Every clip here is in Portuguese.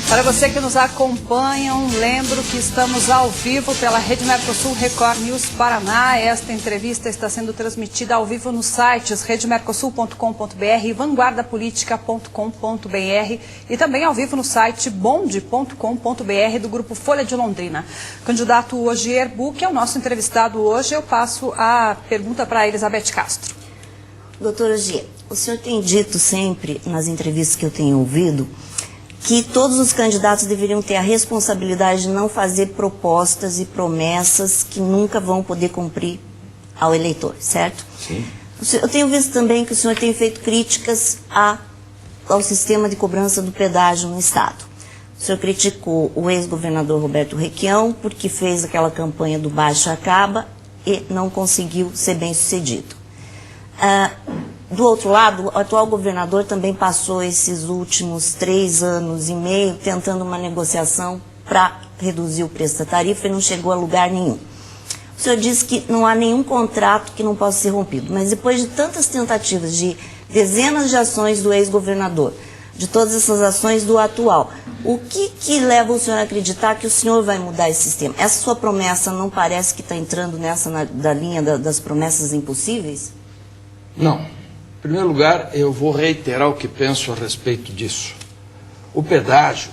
Para você que nos acompanha, lembro que estamos ao vivo pela Rede Mercosul Record News Paraná. Esta entrevista está sendo transmitida ao vivo nos sites redemercosul.com.br e vanguardapolitica.com.br e também ao vivo no site bonde.com.br do Grupo Folha de Londrina. Candidato Ogier Buch é o nosso entrevistado hoje. Eu passo a pergunta para Elizabeth Castro. Doutor Ogier, o senhor tem dito sempre, nas entrevistas que eu tenho ouvido, que todos os candidatos deveriam ter a responsabilidade de não fazer propostas e promessas que nunca vão poder cumprir ao eleitor, certo? Sim. Eu tenho visto também que o senhor tem feito críticas ao sistema de cobrança do pedágio no Estado. O senhor criticou o ex-governador Roberto Requião porque fez aquela campanha do Baixa Acaba e não conseguiu ser bem sucedido. Do outro lado, o atual governador também passou esses últimos 3 anos e meio tentando uma negociação para reduzir o preço da tarifa e não chegou a lugar nenhum. O senhor disse que não há nenhum contrato que não possa ser rompido, mas depois de tantas tentativas de dezenas de ações do ex-governador, de todas essas ações do atual, o que leva o senhor a acreditar que o senhor vai mudar esse sistema? Essa sua promessa não parece que está entrando da linha das promessas impossíveis? Não. Em primeiro lugar, eu vou reiterar o que penso a respeito disso. O pedágio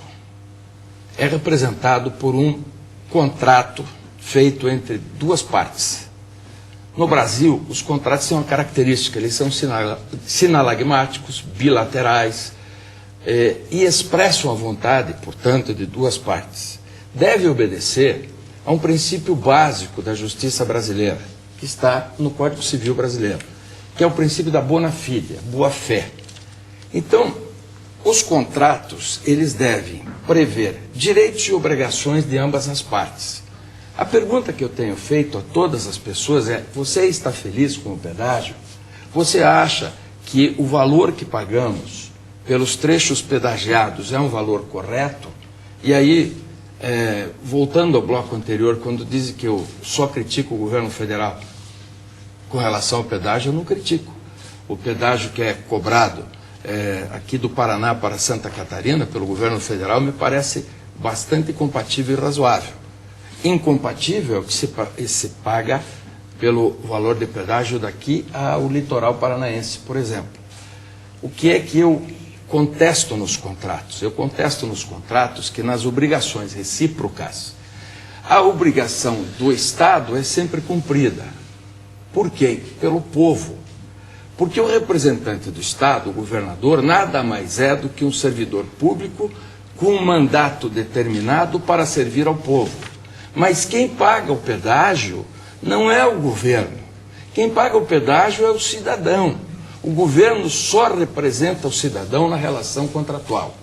é representado por um contrato feito entre duas partes. No Brasil, os contratos têm uma característica, eles são sinalagmáticos, bilaterais, e expressam a vontade, portanto, de duas partes. Deve obedecer a um princípio básico da justiça brasileira, que está no Código Civil brasileiro, que é o princípio da bona fide, boa-fé. Então, os contratos, eles devem prever direitos e obrigações de ambas as partes. A pergunta que eu tenho feito a todas as pessoas é: você está feliz com o pedágio? Você acha que o valor que pagamos pelos trechos pedagiados é um valor correto? E aí, voltando ao bloco anterior, quando dizem que eu só critico o governo federal, com relação ao pedágio, eu não critico. O pedágio que é cobrado aqui do Paraná para Santa Catarina, pelo governo federal, me parece bastante compatível e razoável. Incompatível é o que se paga pelo valor de pedágio daqui ao litoral paranaense, por exemplo. O que é que eu contesto nos contratos? Eu contesto nos contratos que nas obrigações recíprocas, a obrigação do Estado é sempre cumprida. Por quê? Pelo povo. Porque o representante do Estado, o governador, nada mais é do que um servidor público com um mandato determinado para servir ao povo. Mas quem paga o pedágio não é o governo. Quem paga o pedágio é o cidadão. O governo só representa o cidadão na relação contratual.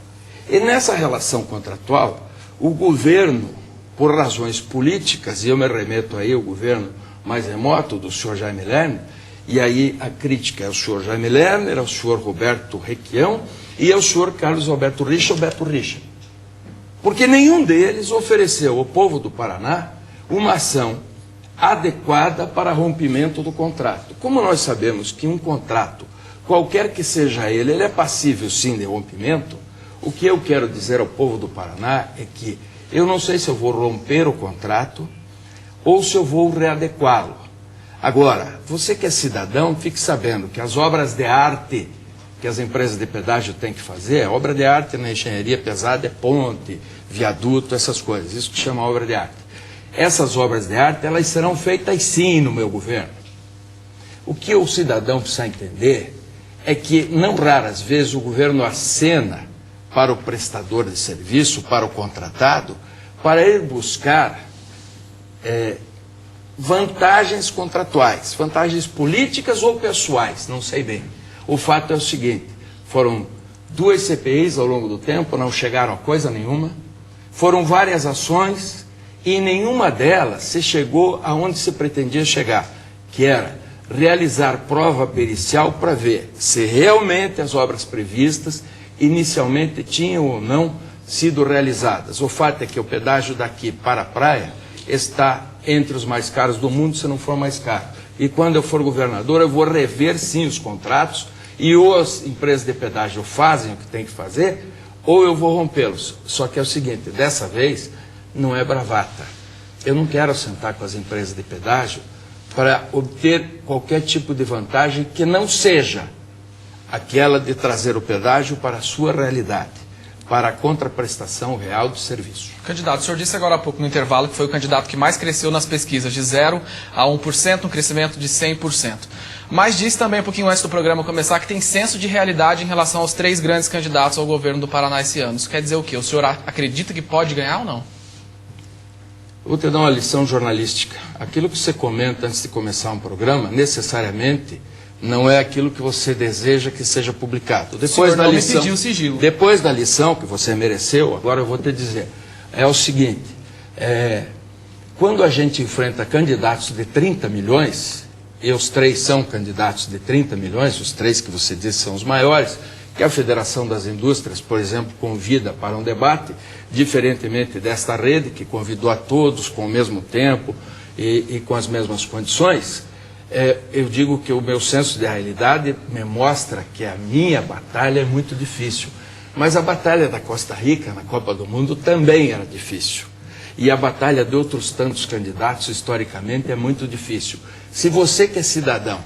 E nessa relação contratual, o governo, por razões políticas, e eu me remeto aí ao governo mais remoto do senhor Jaime Lerner, e aí a crítica é ao senhor Jaime Lerner, ao senhor Roberto Requião e ao senhor Carlos Alberto Richa, porque nenhum deles ofereceu ao povo do Paraná uma ação adequada para rompimento do contrato. Como nós sabemos que um contrato, qualquer que seja ele é passível sim de rompimento, o que eu quero dizer ao povo do Paraná é que eu não sei se eu vou romper o contrato ou se eu vou readequá-lo. Agora, você que é cidadão, fique sabendo que as obras de arte que as empresas de pedágio têm que fazer, a obra de arte na engenharia pesada é ponte, viaduto, essas coisas, isso que chama obra de arte. Essas obras de arte, elas serão feitas sim no meu governo. O que o cidadão precisa entender é que, não raras vezes, o governo acena para o prestador de serviço, para o contratado, para ir buscar vantagens contratuais, vantagens políticas ou pessoais, não sei bem. O fato é o seguinte: foram 2 CPIs ao longo do tempo, não chegaram a coisa nenhuma, foram várias ações e em nenhuma delas se chegou aonde se pretendia chegar, que era realizar prova pericial para ver se realmente as obras previstas inicialmente tinham ou não sido realizadas. O fato é que o pedágio daqui para a praia está entre os mais caros do mundo, se não for mais caro. E quando eu for governador, eu vou rever sim os contratos, e ou as empresas de pedágio fazem o que tem que fazer, ou eu vou rompê-los. Só que é o seguinte, dessa vez não é bravata. Eu não quero sentar com as empresas de pedágio para obter qualquer tipo de vantagem que não seja aquela de trazer o pedágio para a sua realidade, para a contraprestação real do serviço. Candidato, o senhor disse agora há pouco no intervalo que foi o candidato que mais cresceu nas pesquisas, de 0 a 1%, um crescimento de 100%. Mas disse também, um pouquinho antes do programa começar, que tem senso de realidade em relação aos 3 grandes candidatos ao governo do Paraná esse ano. Isso quer dizer o quê? O senhor acredita que pode ganhar ou não? Eu vou te dar uma lição jornalística. Aquilo que você comenta antes de começar um programa, necessariamente não é aquilo que você deseja que seja publicado. Depois da lição, me pediu sigilo. Depois da lição que você mereceu, agora eu vou te dizer, é o seguinte, quando a gente enfrenta candidatos de 30 milhões, e os 3 são candidatos de 30 milhões, os 3 que você disse são os maiores, que a Federação das Indústrias, por exemplo, convida para um debate, diferentemente desta rede, que convidou a todos com o mesmo tempo e com as mesmas condições, eu digo que o meu senso de realidade me mostra que a minha batalha é muito difícil. Mas a batalha da Costa Rica na Copa do Mundo também era difícil. E a batalha de outros tantos candidatos, historicamente, é muito difícil. Se você que é cidadão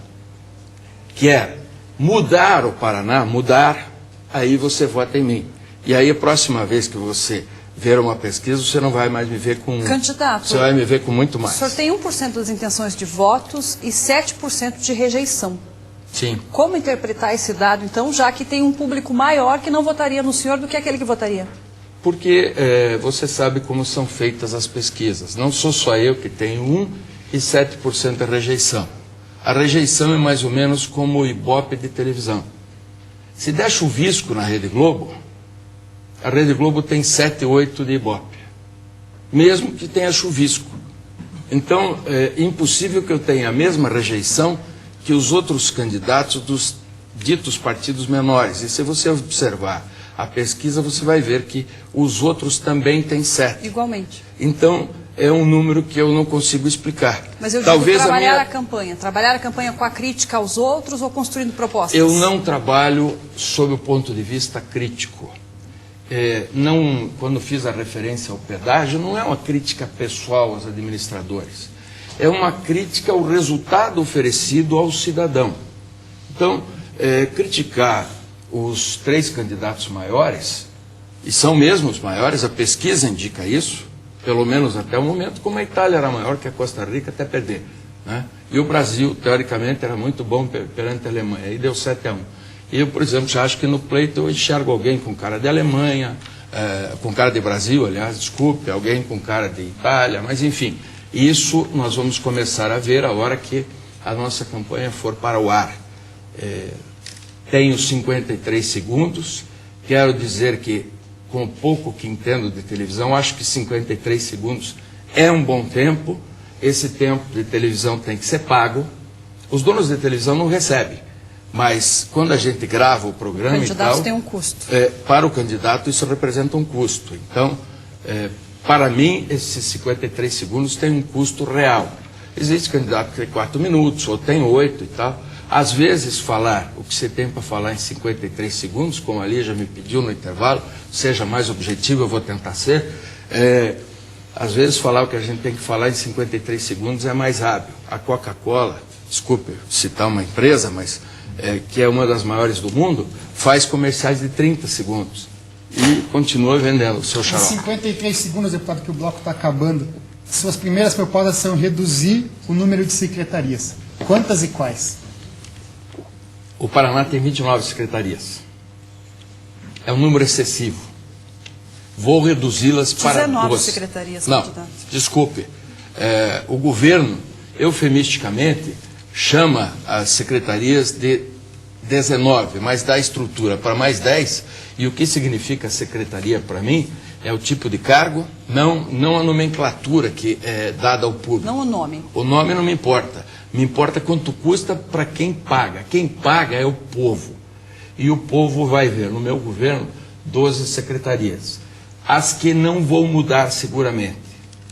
quer mudar o Paraná, aí você vota em mim. E aí a próxima vez que você ver uma pesquisa, você não vai mais me ver com... Candidato, você vai me ver com muito mais. O senhor tem 1% das intenções de votos e 7% de rejeição. Sim. Como interpretar esse dado, então, já que tem um público maior que não votaria no senhor do que aquele que votaria? Porque você sabe como são feitas as pesquisas. Não sou só eu que tenho 1% e 7% de rejeição. A rejeição é mais ou menos como o Ibope de televisão. Se der chuvisco na Rede Globo, a Rede Globo tem 7, 8 de Ibope, mesmo que tenha chuvisco. Então, é impossível que eu tenha a mesma rejeição que os outros candidatos dos ditos partidos menores. E se você observar a pesquisa, você vai ver que os outros também têm 7. Igualmente. Então, é um número que eu não consigo explicar. Mas eu digo trabalhar a campanha com a crítica aos outros ou construindo propostas? Eu não trabalho sob o ponto de vista crítico. Quando fiz a referência ao pedágio, não é uma crítica pessoal aos administradores. É uma crítica ao resultado oferecido ao cidadão. Então, criticar os 3 candidatos maiores, e são mesmo os maiores, a pesquisa indica isso, pelo menos até o momento, como a Itália era maior que a Costa Rica até perder, né? E o Brasil, teoricamente, era muito bom perante a Alemanha, aí deu 7-1. Eu, por exemplo, já acho que no pleito eu enxergo alguém com cara de Alemanha, com cara de Brasil, aliás, desculpe, alguém com cara de Itália, mas enfim, isso nós vamos começar a ver a hora que a nossa campanha for para o ar. Tenho 53 segundos, quero dizer que, com o pouco que entendo de televisão, acho que 53 segundos é um bom tempo. Esse tempo de televisão tem que ser pago. Os donos de televisão não recebem, mas quando a gente grava o programa e tal, tem um custo. Para o candidato isso representa um custo. Então, para mim, esses 53 segundos têm um custo real. Existe candidato que tem 4 minutos, ou tem 8 e tal. Às vezes, falar o que você tem para falar em 53 segundos, como a Lígia me pediu no intervalo, seja mais objetivo, eu vou tentar ser. Às vezes, falar o que a gente tem que falar em 53 segundos é mais hábil. A Coca-Cola, desculpe citar uma empresa, mas que é uma das maiores do mundo, faz comerciais de 30 segundos e continua vendendo o seu xarope. Em 53 segundos, deputado, que o bloco está acabando, suas primeiras propostas são reduzir o número de secretarias. Quantas e quais? O Paraná tem 29 secretarias. É um número excessivo. Vou reduzi-las para 12. 19 secretarias, não, candidato. Desculpe. O governo, eufemisticamente, chama as secretarias de 19, mas dá estrutura para mais 10. E o que significa secretaria para mim é o tipo de cargo, não a nomenclatura que é dada ao público. Não o nome. O nome não me importa. Me importa quanto custa para quem paga. Quem paga é o povo. E o povo vai ver no meu governo 12 secretarias. As que não vão mudar seguramente.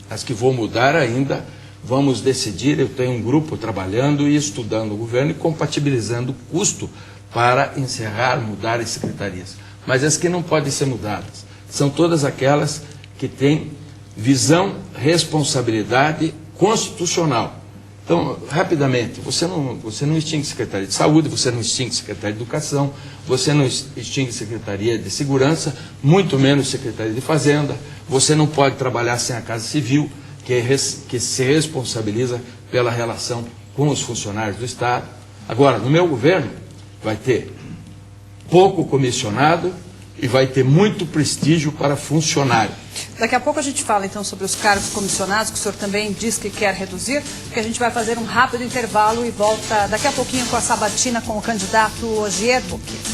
As que vão mudar ainda, vamos decidir. Eu tenho um grupo trabalhando e estudando o governo e compatibilizando o custo para encerrar, mudar as secretarias. mas as que não podem ser mudadas são todas aquelas que têm visão, responsabilidade constitucional. Então, rapidamente, você não extingue Secretaria de Saúde, você não extingue Secretaria de Educação, você não extingue Secretaria de Segurança, muito menos Secretaria de Fazenda, você não pode trabalhar sem a Casa Civil, que se responsabiliza pela relação com os funcionários do Estado. Agora, no meu governo, vai ter pouco comissionado e vai ter muito prestígio para funcionário. Daqui a pouco a gente fala então sobre os cargos comissionados, que o senhor também diz que quer reduzir, porque a gente vai fazer um rápido intervalo e volta daqui a pouquinho com a sabatina com o candidato Ogier Bocchese.